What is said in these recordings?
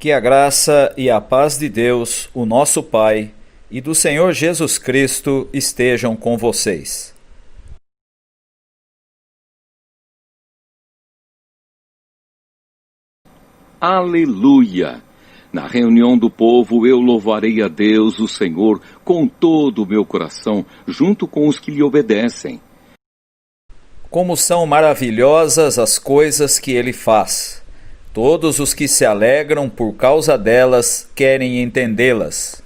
Que a graça e a paz de Deus, o nosso Pai, e do Senhor Jesus Cristo estejam com vocês. Aleluia! Na reunião do povo eu louvarei a Deus, o Senhor, com todo o meu coração, junto com os que lhe obedecem. Como são maravilhosas as coisas que ele faz! Todos os que se alegram por causa delas querem entendê-las.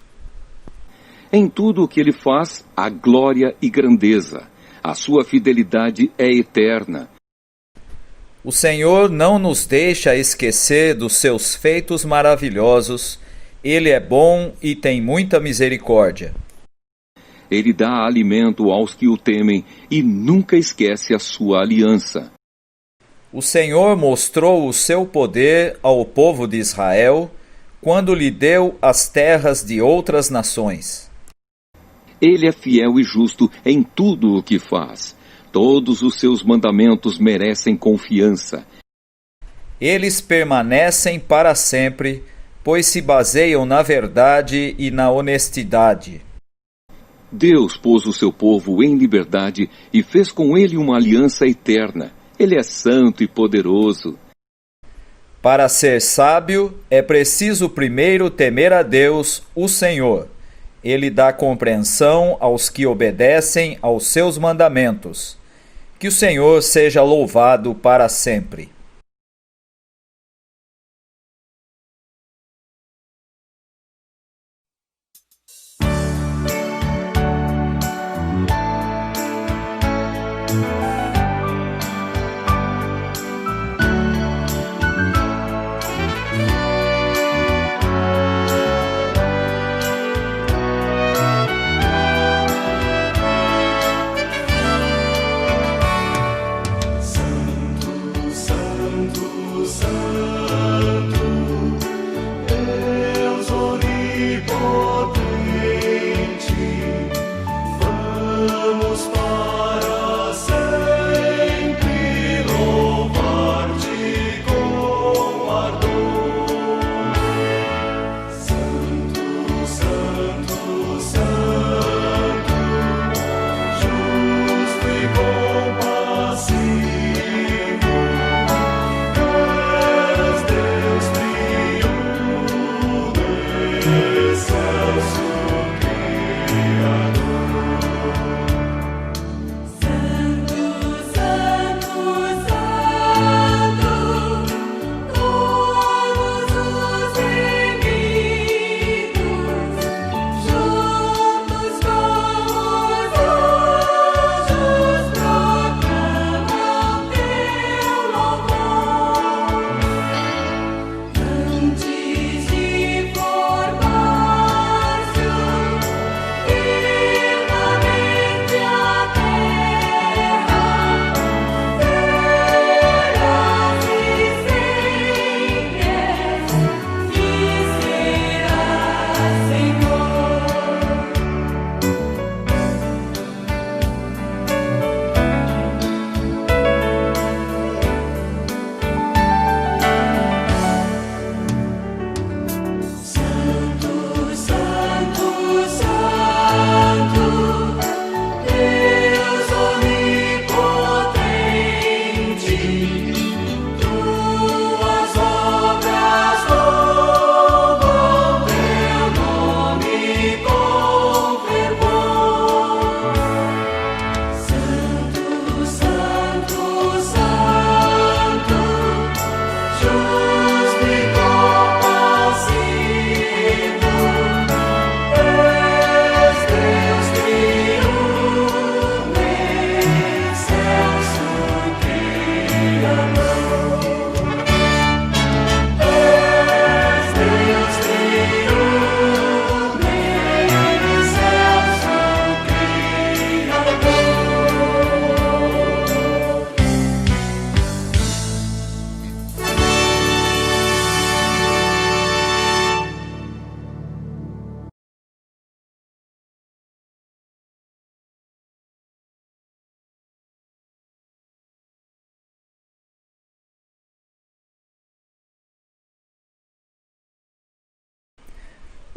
Em tudo o que ele faz, há glória e grandeza. A sua fidelidade é eterna. O Senhor não nos deixa esquecer dos seus feitos maravilhosos. Ele é bom e tem muita misericórdia. Ele dá alimento aos que o temem e nunca esquece a sua aliança. O Senhor mostrou o seu poder ao povo de Israel quando lhe deu as terras de outras nações. Ele é fiel e justo em tudo o que faz. Todos os seus mandamentos merecem confiança. Eles permanecem para sempre, pois se baseiam na verdade e na honestidade. Deus pôs o seu povo em liberdade e fez com ele uma aliança eterna. Ele é santo e poderoso. Para ser sábio, é preciso primeiro temer a Deus, o Senhor. Ele dá compreensão aos que obedecem aos seus mandamentos. Que o Senhor seja louvado para sempre. Deus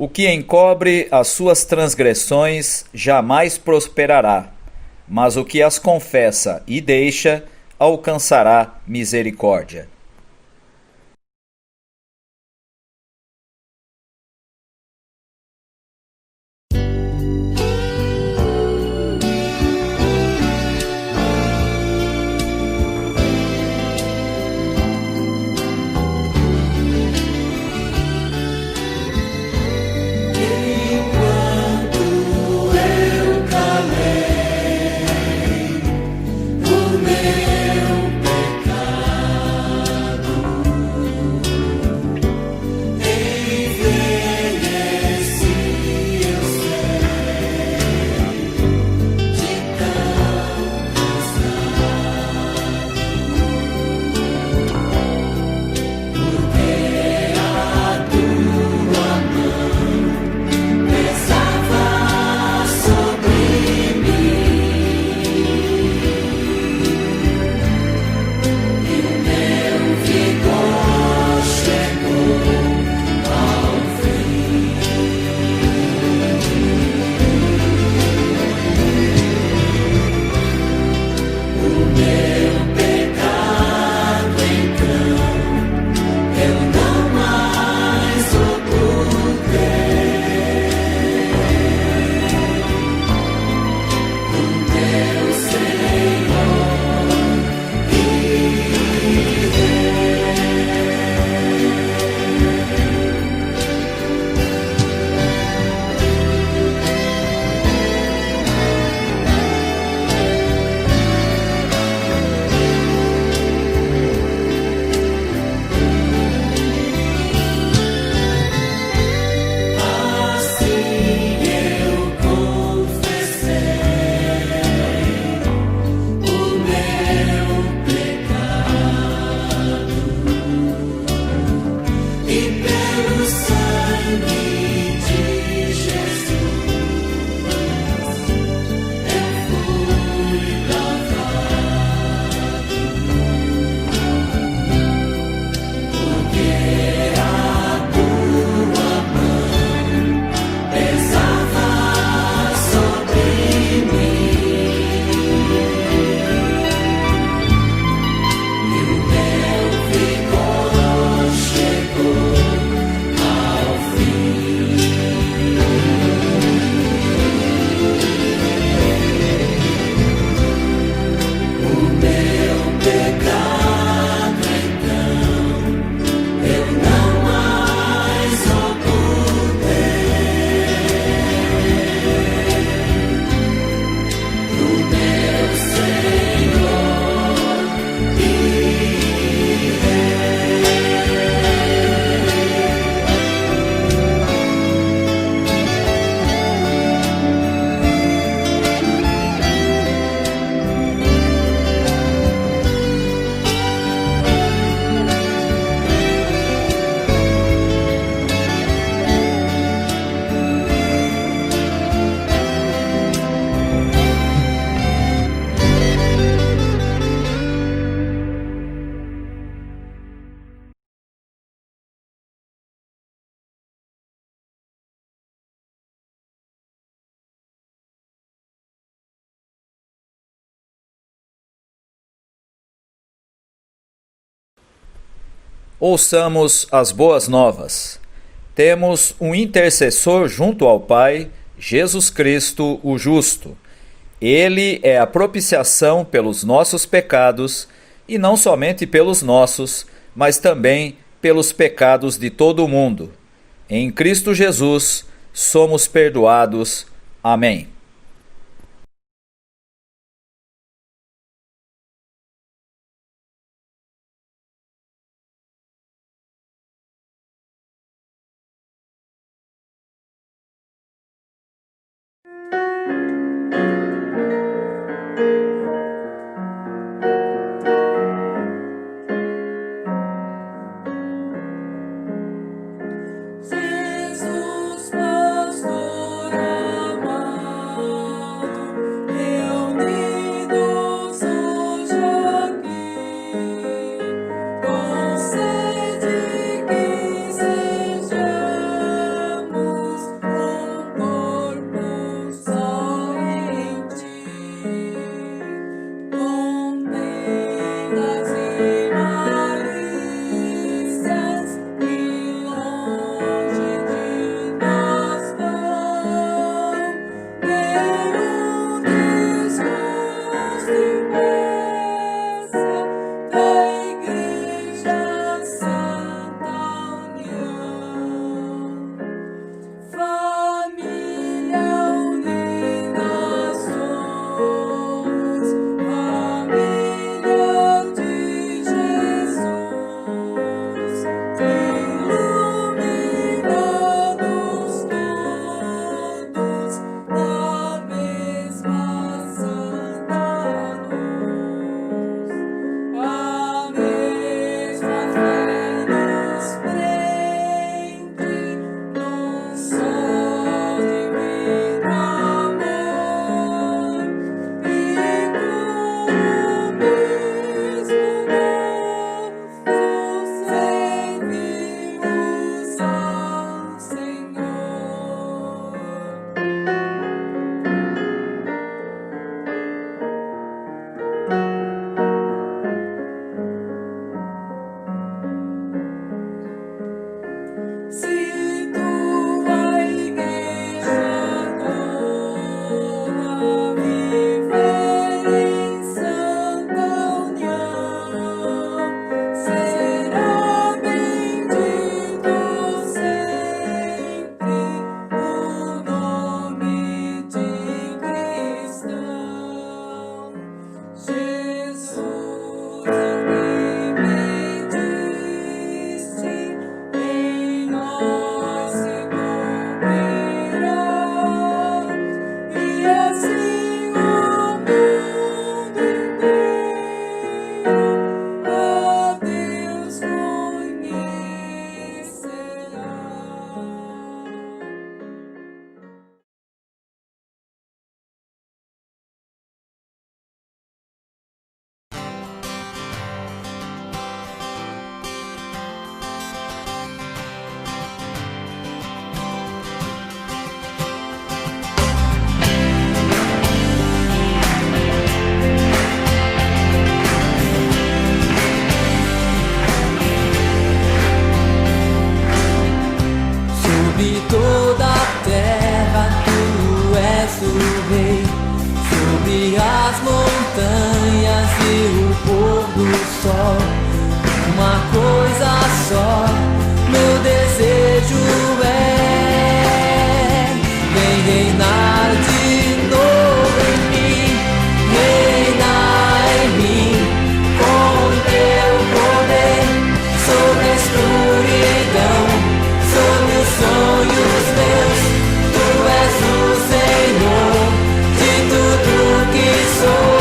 O que encobre as suas transgressões jamais prosperará, mas o que as confessa e deixa alcançará misericórdia. Ouçamos as boas novas. Temos um intercessor junto ao Pai, Jesus Cristo, o justo. Ele é a propiciação pelos nossos pecados, e não somente pelos nossos, mas também pelos pecados de todo o mundo. Em Cristo Jesus somos perdoados. Amém. Jesus, pastor amado, Sobre toda a terra tu és o rei, sobre as montanhas e o pôr do sol. Uma coisa só, meu desejo é: vem reinar de novo em mim, reina em mim, com teu poder, sobre a escuridão, sobre os sonhos meus. Tu és o Senhor de tudo que sou.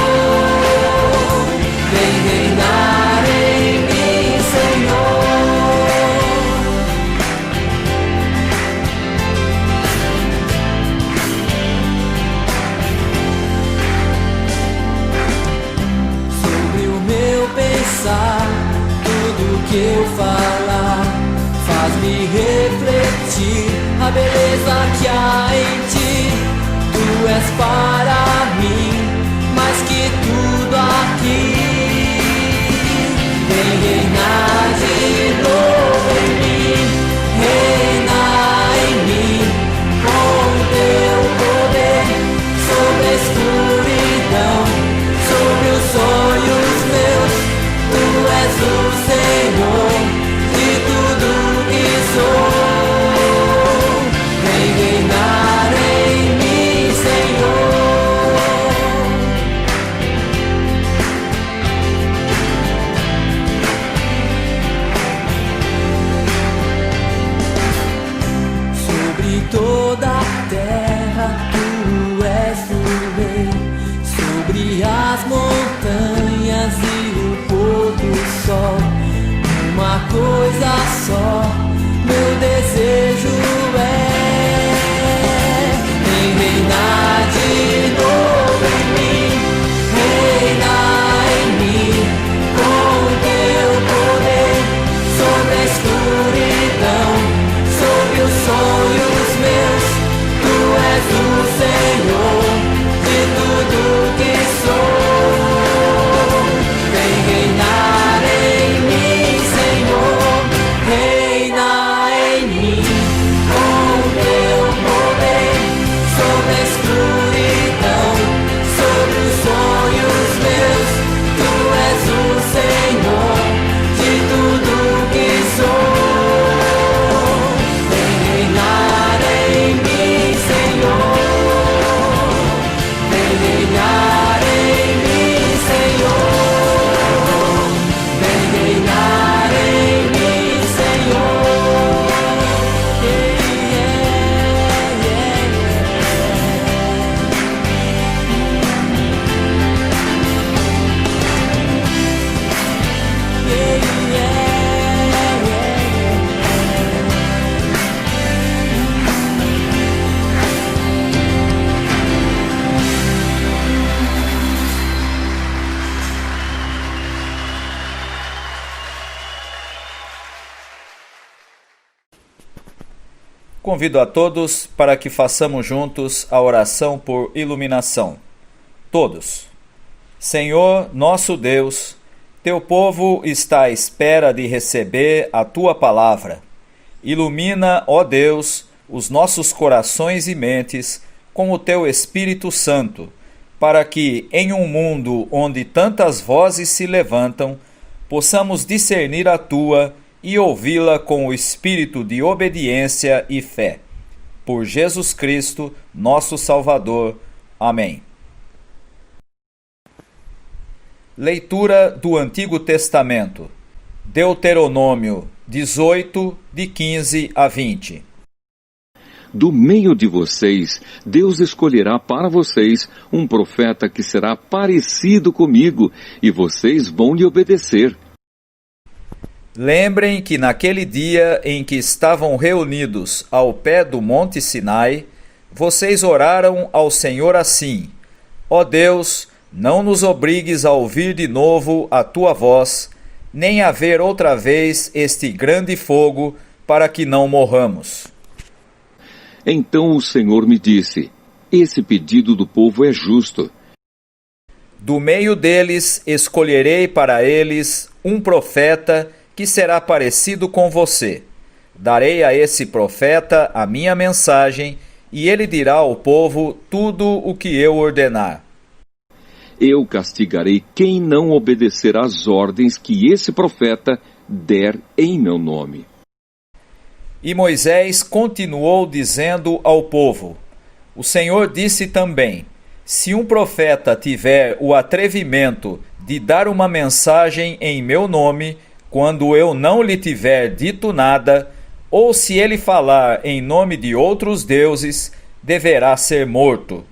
Vem reinar em mim, Senhor. Sobre o meu pensar, tudo que eu falar, faz-me refletir a beleza que há em ti. Tu és para mim mais que tudo aqui. Vem reinar de novo em mim, reina em mim, com teu poder, sobre a escuridão, sobre os sonhos meus. Tu és o Senhor de tudo que sou. Vem reinar em mim, Senhor. Sobre toda a terra tu és o rei, sobre as montanhas e o pôr do sol. Uma coisa só, meu desejo é: vem reinar de novo em mim, reina em mim, com teu poder, sobre a escuridão, sobre os sonhos meus. Tu és o Senhor de tudo que sou. Vem reinar em mim, Senhor, reina em mim, com teu poder, sobre a escuridão, sobre os sonhos meus. Tu és o Senhor de tudo que sou. Vem reinar em mim, Senhor. Vem reinar em mim, Senhor. Vem reinar em mim, Senhor. Convido a todos para que façamos juntos a oração por iluminação. Todos. Senhor, nosso Deus, teu povo está à espera de receber a tua palavra. Ilumina, ó Deus, os nossos corações e mentes com o teu Espírito Santo, para que, em um mundo onde tantas vozes se levantam, possamos discernir a tua e ouvi-la com o espírito de obediência e fé. Por Jesus Cristo, nosso Salvador. Amém. Leitura do Antigo Testamento. Deuteronômio 18, de 15 a 20. Do meio de vocês, Deus escolherá para vocês um profeta que será parecido comigo, e vocês vão lhe obedecer. Lembrem que naquele dia em que estavam reunidos ao pé do Monte Sinai, vocês oraram ao Senhor assim: Ó Deus, não nos obrigues a ouvir de novo a tua voz, nem a ver outra vez este grande fogo, para que não morramos. Então o Senhor me disse: esse pedido do povo é justo. Do meio deles escolherei para eles um profeta que será parecido com você. Darei a esse profeta a minha mensagem, e ele dirá ao povo tudo o que eu ordenar. Eu castigarei quem não obedecer às ordens que esse profeta der em meu nome. E Moisés continuou dizendo ao povo: O Senhor disse também: se um profeta tiver o atrevimento de dar uma mensagem em meu nome, quando eu não lhe tiver dito nada, ou se ele falar em nome de outros deuses, deverá ser morto.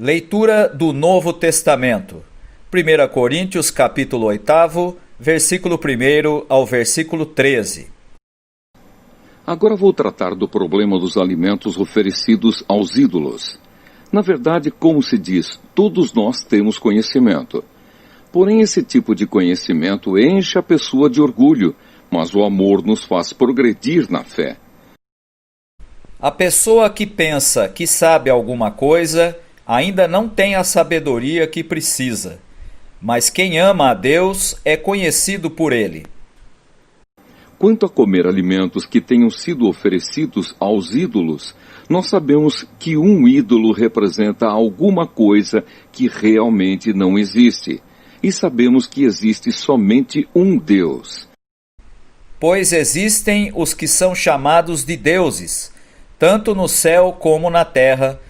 Leitura do Novo Testamento. 1 Coríntios, capítulo 8, versículo 1 ao versículo 13. Agora vou tratar do problema dos alimentos oferecidos aos ídolos. Na verdade, como se diz, todos nós temos conhecimento. Porém, esse tipo de conhecimento enche a pessoa de orgulho, mas o amor nos faz progredir na fé. A pessoa que pensa que sabe alguma coisa ainda não tem a sabedoria que precisa, mas quem ama a Deus é conhecido por Ele. Quanto a comer alimentos que tenham sido oferecidos aos ídolos, nós sabemos que um ídolo representa alguma coisa que realmente não existe, e sabemos que existe somente um Deus. Pois existem os que são chamados de deuses, tanto no céu como na terra,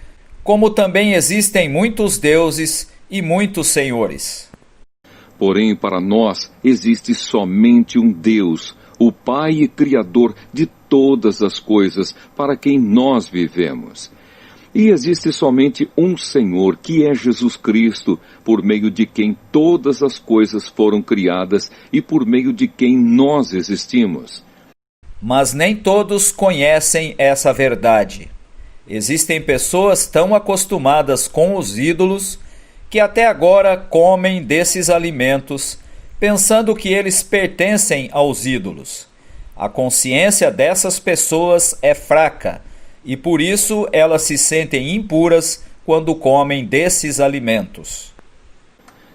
como também existem muitos deuses e muitos senhores. Porém, para nós existe somente um Deus, o Pai e Criador de todas as coisas para quem nós vivemos. E existe somente um Senhor, que é Jesus Cristo, por meio de quem todas as coisas foram criadas e por meio de quem nós existimos. Mas nem todos conhecem essa verdade. Existem pessoas tão acostumadas com os ídolos que até agora comem desses alimentos, pensando que eles pertencem aos ídolos. A consciência dessas pessoas é fraca e por isso elas se sentem impuras quando comem desses alimentos.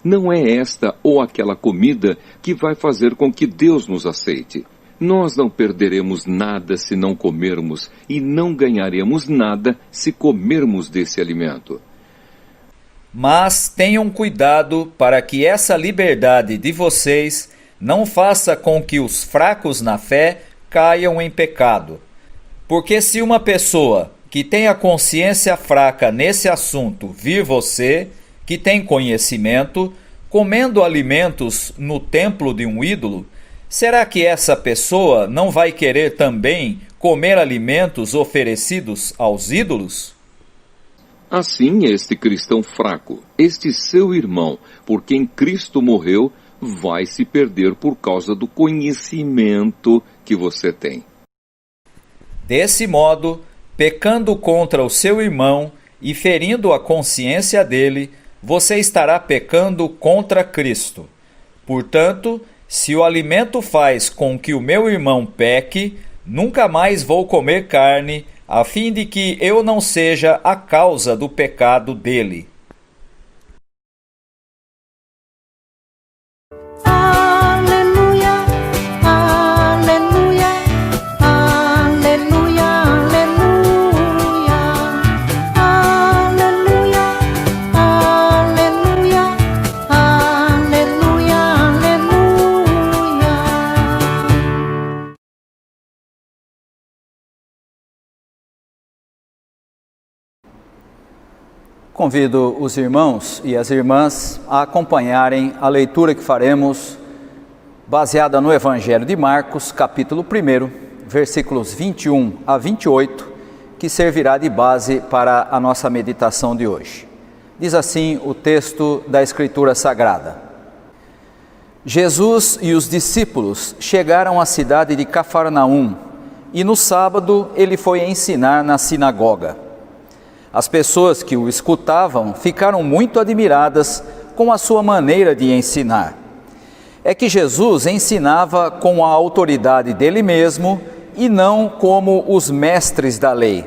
Não é esta ou aquela comida que vai fazer com que Deus nos aceite. Nós não perderemos nada se não comermos e não ganharemos nada se comermos desse alimento. Mas tenham cuidado para que essa liberdade de vocês não faça com que os fracos na fé caiam em pecado. Porque se uma pessoa que tem a consciência fraca nesse assunto vir você, que tem conhecimento, comendo alimentos no templo de um ídolo, será que essa pessoa não vai querer também comer alimentos oferecidos aos ídolos? Assim, este cristão fraco, este seu irmão, por quem Cristo morreu, vai se perder por causa do conhecimento que você tem. Desse modo, pecando contra o seu irmão e ferindo a consciência dele, você estará pecando contra Cristo. Portanto, se o alimento faz com que o meu irmão peque, nunca mais vou comer carne, a fim de que eu não seja a causa do pecado dele. Convido os irmãos e as irmãs a acompanharem a leitura que faremos, baseada no Evangelho de Marcos, capítulo 1, versículos 21 a 28, que servirá de base para a nossa meditação de hoje. Diz assim o texto da Escritura Sagrada. Jesus e os discípulos chegaram à cidade de Cafarnaum, e no sábado ele foi ensinar na sinagoga. As pessoas que o escutavam ficaram muito admiradas com a sua maneira de ensinar. É que Jesus ensinava com a autoridade dele mesmo e não como os mestres da lei.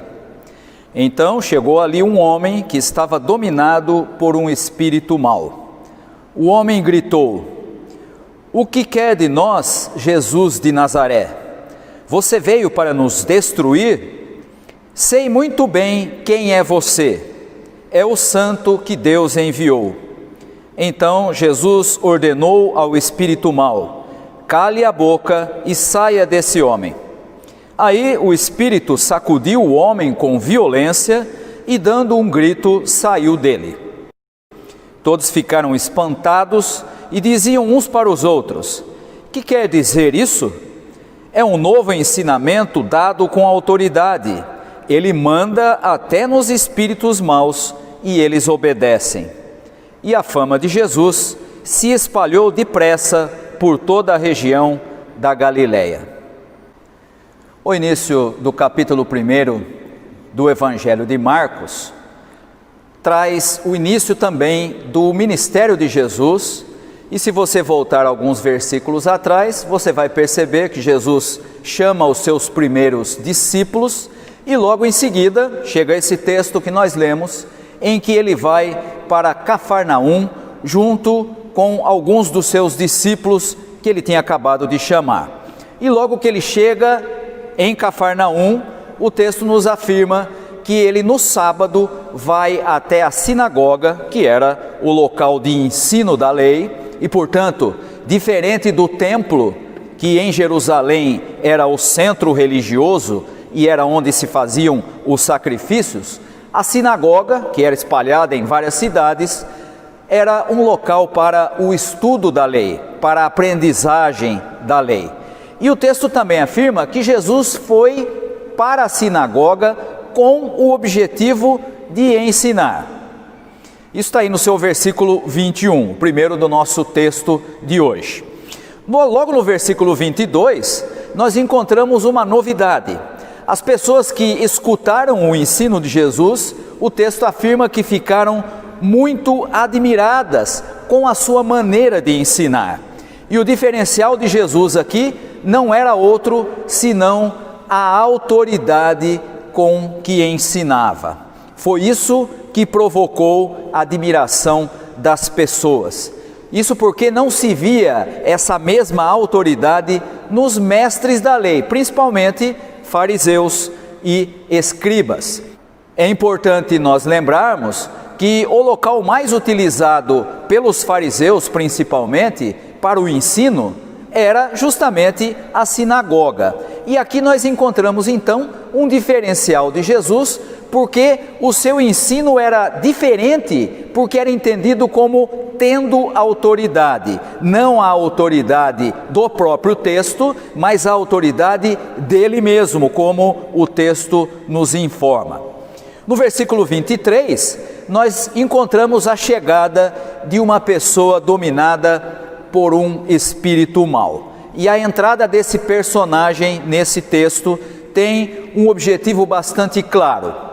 Então chegou ali um homem que estava dominado por um espírito mau. O homem gritou: "O que quer de nós, Jesus de Nazaré? Você veio para nos destruir? Sei muito bem quem é você. É o santo que Deus enviou." Então Jesus ordenou ao espírito mau: "Cale a boca e saia desse homem." Aí o espírito sacudiu o homem com violência e, dando um grito, saiu dele. Todos ficaram espantados e diziam uns para os outros: "Que quer dizer isso? É um novo ensinamento dado com autoridade. Ele manda até nos espíritos maus e eles obedecem." E a fama de Jesus se espalhou depressa por toda a região da Galileia. O início do capítulo 1 do Evangelho de Marcos traz o início também do ministério de Jesus. E se você voltar alguns versículos atrás, você vai perceber que Jesus chama os seus primeiros discípulos e logo em seguida chega esse texto que nós lemos, em que ele vai para Cafarnaum junto com alguns dos seus discípulos que ele tinha acabado de chamar. E logo que ele chega em Cafarnaum, o texto nos afirma que ele no sábado vai até a sinagoga, que era o local de ensino da lei, e portanto, diferente do templo, que em Jerusalém era o centro religioso e era onde se faziam os sacrifícios, a sinagoga, que era espalhada em várias cidades, era um local para o estudo da lei, para a aprendizagem da lei. E o texto também afirma que Jesus foi para a sinagoga com o objetivo de ensinar. Isso está aí no seu versículo 21, o primeiro do nosso texto de hoje. Logo no versículo 22, nós encontramos uma novidade. As pessoas que escutaram o ensino de Jesus, o texto afirma que ficaram muito admiradas com a sua maneira de ensinar. E o diferencial de Jesus aqui não era outro senão a autoridade com que ensinava. Foi isso que provocou a admiração das pessoas. Isso porque não se via essa mesma autoridade nos mestres da lei, principalmente fariseus e escribas. É importante nós lembrarmos que o local mais utilizado pelos fariseus, principalmente, para o ensino, era justamente a sinagoga. E aqui nós encontramos então um diferencial de Jesus, porque o seu ensino era diferente, porque era entendido como tendo autoridade, não a autoridade do próprio texto, mas a autoridade dele mesmo, como o texto nos informa. No versículo 23, nós encontramos a chegada de uma pessoa dominada por um espírito mau. E a entrada desse personagem nesse texto tem um objetivo bastante claro.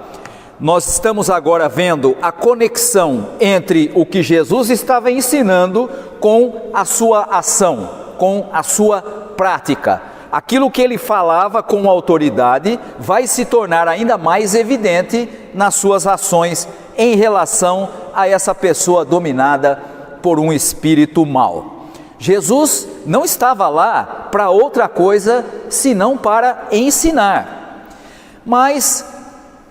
Nós estamos agora vendo a conexão entre o que Jesus estava ensinando com a sua ação, com a sua prática. Aquilo que ele falava com autoridade vai se tornar ainda mais evidente nas suas ações em relação a essa pessoa dominada por um espírito mau. Jesus não estava lá para outra coisa senão para ensinar. Mas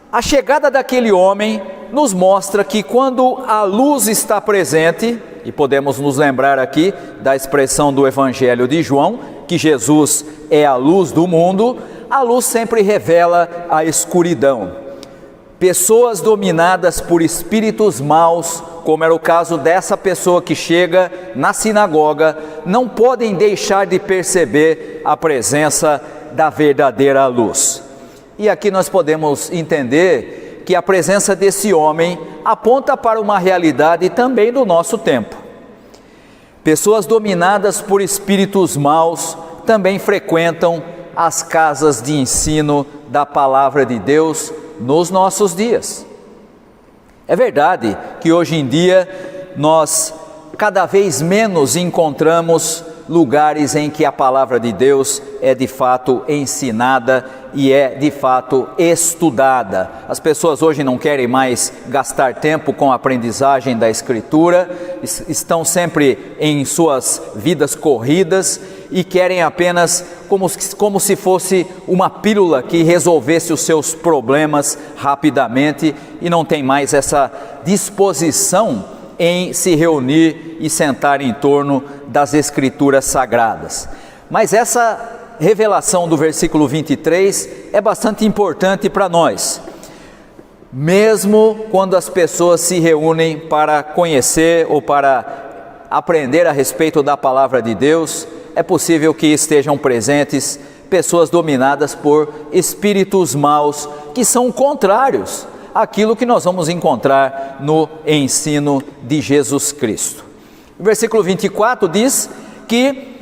a chegada daquele homem nos mostra que quando a luz está presente, e podemos nos lembrar aqui da expressão do Evangelho de João, que Jesus é a luz do mundo, a luz sempre revela a escuridão. Pessoas dominadas por espíritos maus, como era o caso dessa pessoa que chega na sinagoga, não podem deixar de perceber a presença da verdadeira luz. E aqui nós podemos entender que a presença desse homem aponta para uma realidade também do nosso tempo. Pessoas dominadas por espíritos maus também frequentam as casas de ensino da palavra de Deus nos nossos dias. É verdade que hoje em dia nós cada vez menos encontramos lugares em que a palavra de Deus é de fato ensinada e é de fato estudada. As pessoas hoje não querem mais gastar tempo com a aprendizagem da Escritura, estão sempre em suas vidas corridas e querem apenas como se fosse uma pílula que resolvesse os seus problemas rapidamente e não tem mais essa disposição em se reunir e sentar em torno das Escrituras Sagradas. Mas essa revelação do versículo 23 é bastante importante para nós. Mesmo quando as pessoas se reúnem para conhecer ou para aprender a respeito da palavra de Deus, é possível que estejam presentes pessoas dominadas por espíritos maus que são contrários àquilo que nós vamos encontrar no ensino de Jesus Cristo. O versículo 24 diz que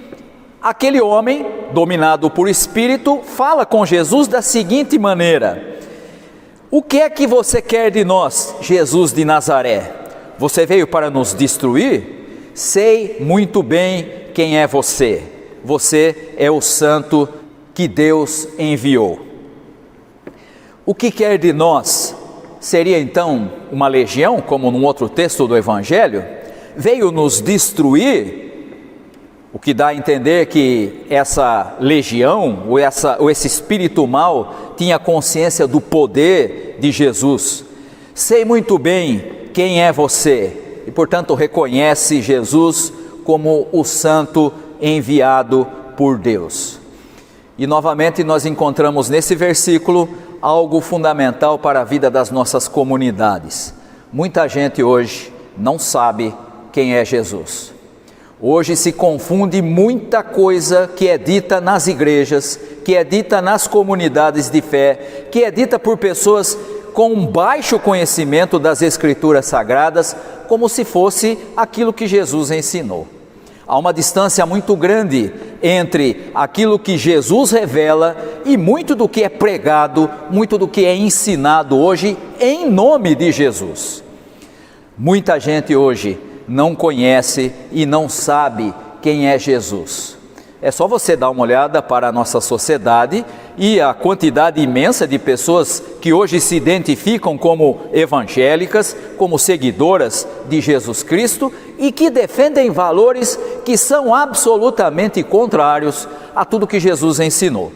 aquele homem, dominado por espírito, fala com Jesus da seguinte maneira: o que é que você quer de nós, Jesus de Nazaré? Você veio para nos destruir? Sei muito bem quem é você. Você é o santo que Deus enviou. O que quer de nós? Seria então uma legião, como num outro texto do Evangelho? Veio nos destruir? O que dá a entender que essa legião, ou esse espírito mau, tinha consciência do poder de Jesus. Sei muito bem quem é você, e portanto reconhece Jesus como o santo enviado por Deus. E novamente nós encontramos nesse versículo algo fundamental para a vida das nossas comunidades. Muita gente hoje não sabe quem é Jesus. Hoje se confunde muita coisa que é dita nas igrejas, que é dita nas comunidades de fé, que é dita por pessoas com um baixo conhecimento das Escrituras Sagradas, como se fosse aquilo que Jesus ensinou. Há uma distância muito grande entre aquilo que Jesus revela e muito do que é pregado, muito do que é ensinado hoje em nome de Jesus. Muita gente hoje não conhece e não sabe quem é Jesus. É só você dar uma olhada para a nossa sociedade e a quantidade imensa de pessoas que hoje se identificam como evangélicas, como seguidoras de Jesus Cristo e que defendem valores que são absolutamente contrários a tudo que Jesus ensinou.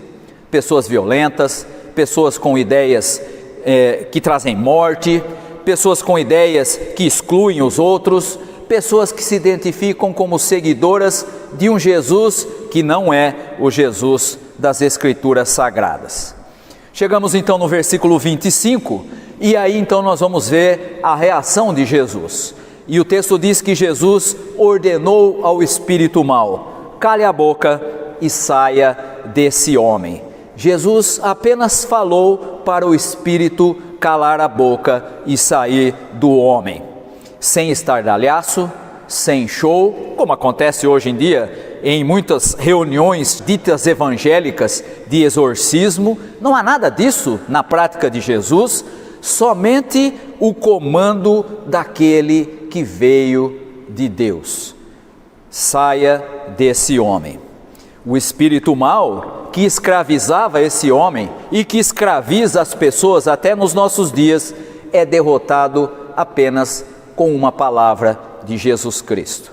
Pessoas violentas, pessoas com ideias que trazem morte, pessoas com ideias que excluem os outros, pessoas que se identificam como seguidoras de um Jesus que não é o Jesus das Escrituras Sagradas. Chegamos então no versículo 25, e aí então nós vamos ver a reação de Jesus. E o texto diz que Jesus ordenou ao espírito mau: cale a boca e saia desse homem. Jesus apenas falou para o espírito calar a boca e sair do homem. Sem estardalhaço, sem show, como acontece hoje em dia em muitas reuniões ditas evangélicas de exorcismo. Não há nada disso na prática de Jesus, somente o comando daquele que veio de Deus: saia desse homem. O espírito mau que escravizava esse homem e que escraviza as pessoas até nos nossos dias é derrotado apenas com uma palavra de Jesus Cristo.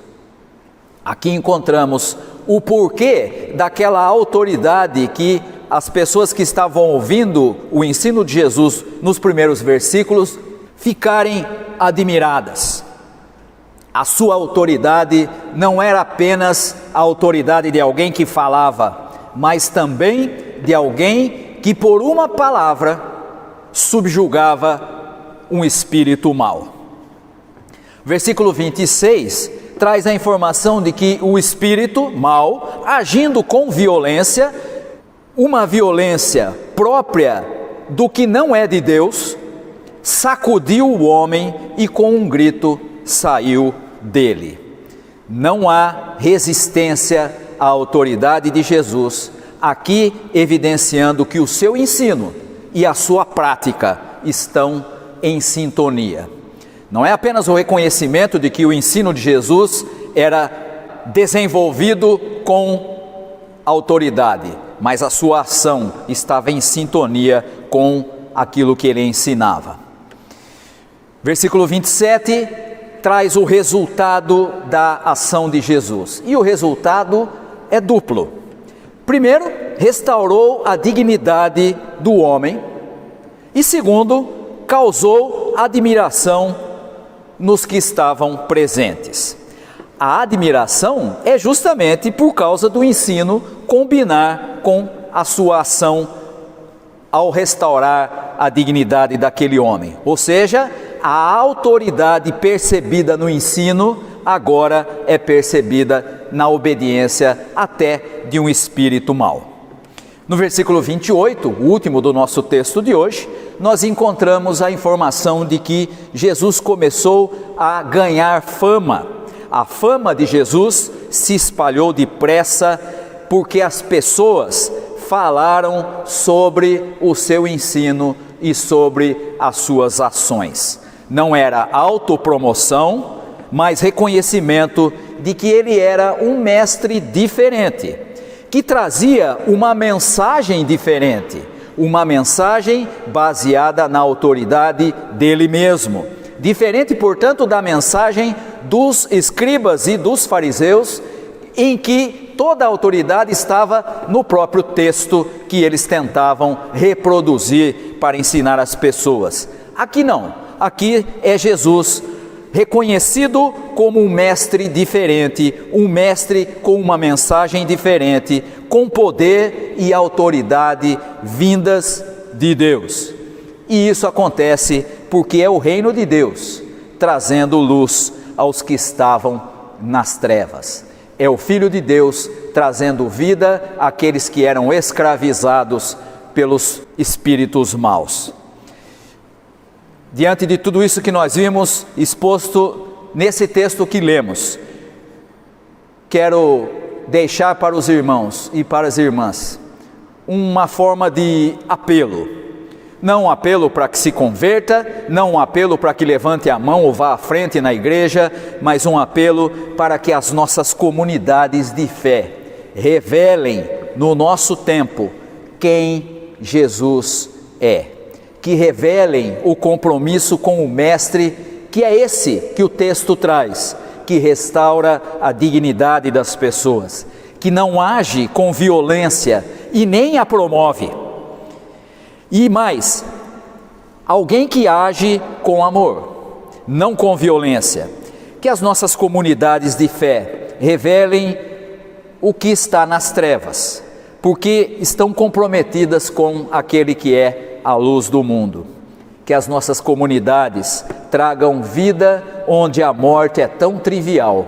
Aqui encontramos o porquê daquela autoridade que as pessoas que estavam ouvindo o ensino de Jesus nos primeiros versículos ficarem admiradas. A sua autoridade não era apenas a autoridade de alguém que falava, mas também de alguém que por uma palavra subjugava um espírito mau. Versículo 26 traz a informação de que o espírito mau, agindo com violência, uma violência própria do que não é de Deus, sacudiu o homem e com um grito saiu dele. Não há resistência à autoridade de Jesus, aqui evidenciando que o seu ensino e a sua prática estão em sintonia. Não é apenas o reconhecimento de que o ensino de Jesus era desenvolvido com autoridade, mas a sua ação estava em sintonia com aquilo que ele ensinava. Versículo 27 traz o resultado da ação de Jesus. E o resultado é duplo. Primeiro, restaurou a dignidade do homem. E segundo, causou admiração nos que estavam presentes. A admiração é justamente por causa do ensino combinar com a sua ação ao restaurar a dignidade daquele homem. Ou seja, a autoridade percebida no ensino agora é percebida na obediência até de um espírito mau. No versículo 28, o último do nosso texto de hoje, nós encontramos a informação de que Jesus começou a ganhar fama. A fama de Jesus se espalhou depressa porque as pessoas falaram sobre o seu ensino e sobre as suas ações. Não era autopromoção, mas reconhecimento de que ele era um mestre diferente, que trazia uma mensagem diferente, uma mensagem baseada na autoridade dele mesmo. Diferente, portanto, da mensagem dos escribas e dos fariseus, em que toda a autoridade estava no próprio texto que eles tentavam reproduzir para ensinar as pessoas. Aqui não, aqui é Jesus reconhecido como um mestre diferente, um mestre com uma mensagem diferente, com poder e autoridade vindas de Deus. E isso acontece porque é o reino de Deus trazendo luz aos que estavam nas trevas. É o Filho de Deus trazendo vida àqueles que eram escravizados pelos espíritos maus. Diante de tudo isso que nós vimos exposto nesse texto que lemos, quero deixar para os irmãos e para as irmãs uma forma de apelo. Não um apelo para que se converta, não um apelo para que levante a mão ou vá à frente na igreja, mas um apelo para que as nossas comunidades de fé revelem no nosso tempo quem Jesus é. Que revelem o compromisso com o Mestre, que é esse que o texto traz, que restaura a dignidade das pessoas, que não age com violência e nem a promove. E mais, alguém que age com amor, não com violência. Que as nossas comunidades de fé revelem o que está nas trevas, porque estão comprometidas com aquele que é a luz do mundo. Que as nossas comunidades tragam vida onde a morte é tão trivial,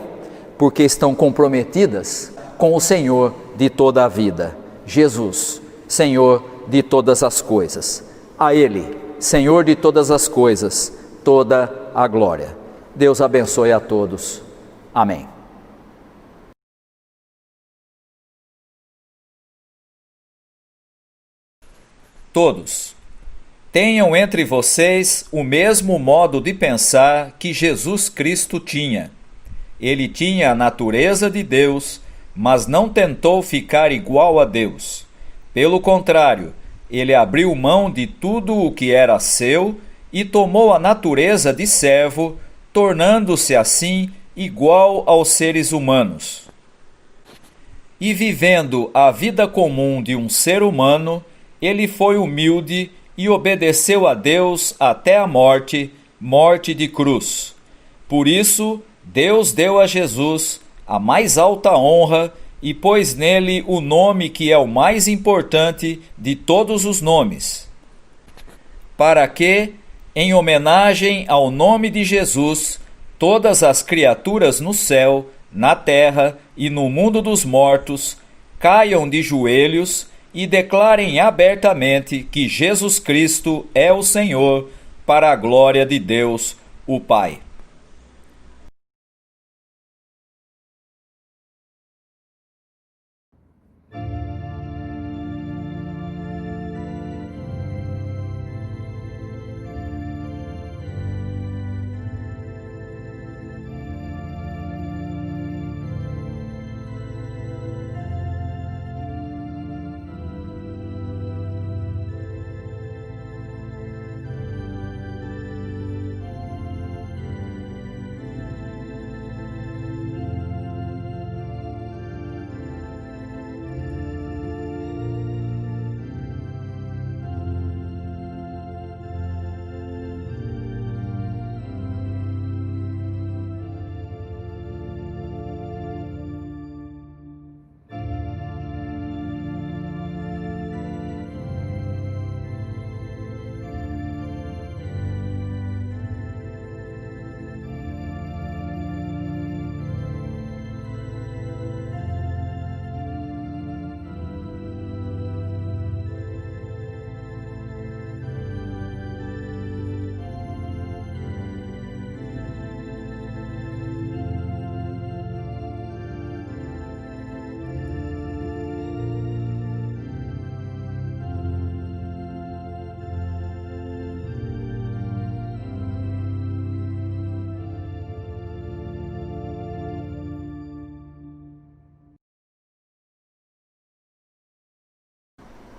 porque estão comprometidas com o Senhor de toda a vida, Jesus, Senhor de todas as coisas. A Ele, Senhor de todas as coisas, toda a glória. Deus abençoe a todos. Amém. Todos tenham entre vocês o mesmo modo de pensar que Jesus Cristo tinha. Ele tinha a natureza de Deus, mas não tentou ficar igual a Deus. Pelo contrário, ele abriu mão de tudo o que era seu e tomou a natureza de servo, tornando-se assim igual aos seres humanos. E vivendo a vida comum de um ser humano, ele foi humilde e obedeceu a Deus até a morte, morte de cruz. Por isso, Deus deu a Jesus a mais alta honra e pôs nele o nome que é o mais importante de todos os nomes, para que, em homenagem ao nome de Jesus, todas as criaturas no céu, na terra e no mundo dos mortos caiam de joelhos e declarem abertamente que Jesus Cristo é o Senhor, para a glória de Deus, o Pai.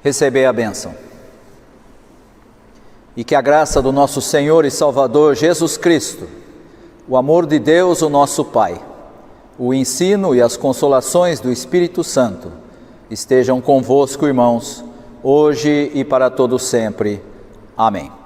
Recebei a bênção. E que a graça do nosso Senhor e Salvador Jesus Cristo, o amor de Deus, o nosso Pai, o ensino e as consolações do Espírito Santo estejam convosco, irmãos, hoje e para todo sempre. Amém.